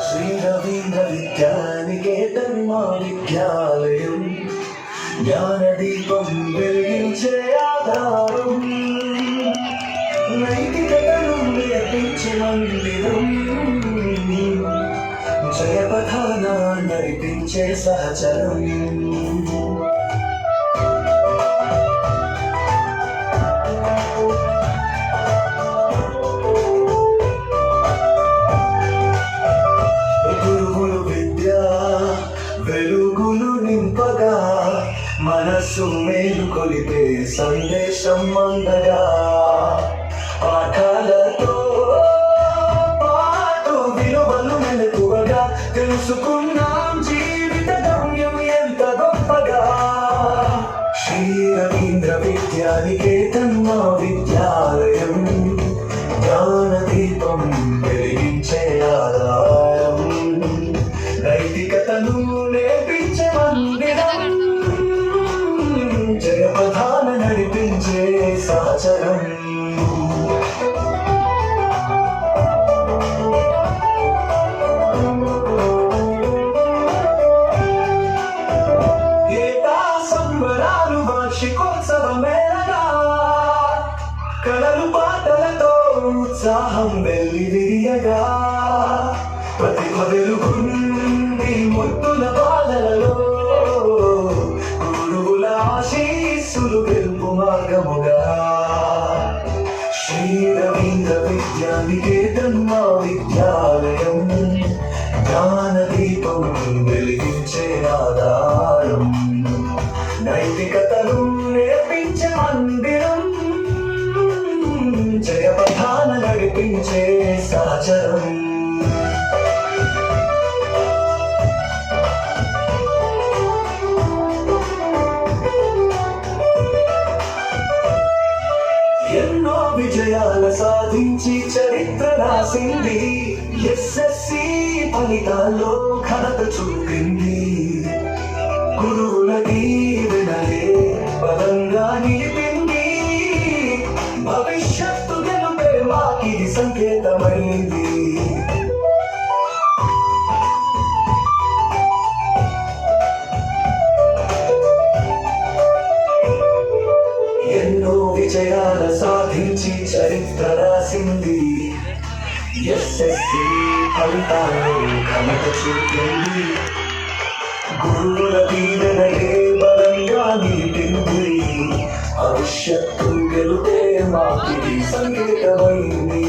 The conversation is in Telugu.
శ్రీ రవీంద్ర విద్యానికేతన్ మా విద్యాలయం జ్ఞానదీపం వెలిగించే ఆధారం నైతికతను నేర్పించే మందిరం జయపథాన నడిపించే సహచరం వెలుగులు నింపగా మనస్సు మేలు కొలిపే సందేశం అందగా పాఠాలతో పాటు విలువలు మెలకువగా తెలుసుకున్నాం జీవిత గమ్యం ఎంత గొప్పగా శ్రీ రవీంద్ర విద్యానికేతన్ మా విద్యాలయం జ్ఞానదీపం వెలిగించే ఆధారం నైతికతను నేర్పించే మందిరం జయపథాన నడిపించే సహచరం ఏటా సంబరాలు వార్షికోత్సవమేళగా కళలు పాటలతో ఉత్సాహం వెల్లివిరియగా ప్రతిభ వెలుగుంది ముద్దుల బాలలలో గురువుల ఆశీస్సులు గెలుపు మార్గముగా శ్రీ రవీంద్ర విద్యానికేతన్ మా విద్యాలయం జ్ఞానదీపం వెలిగించే ఆధారం నైతికతను నేర్పించే మందిరం జయపథాన నడిపించే సహచరం ఎన్నో విజయాల సాధించి చరిత్ర రాసింది ఎస్ఎస్సి ఫలితాల్లో ఘనత చూపింది గురువుల దీవెనలే బలంగా నిలిపింది భవిష్యత్తు గెలుపే మాకిది సంకేతమైంది ఎన్నో విజయాల సాధించి చరిత్ర రాసింది ఎస్ఎస్సి ఫలితాల్లో ఘనత చూపింది గురువుల దీవెనలే బలంగా నిలిపింది భవిష్యత్తు గెలుపే మాకిది సంకేతమైంది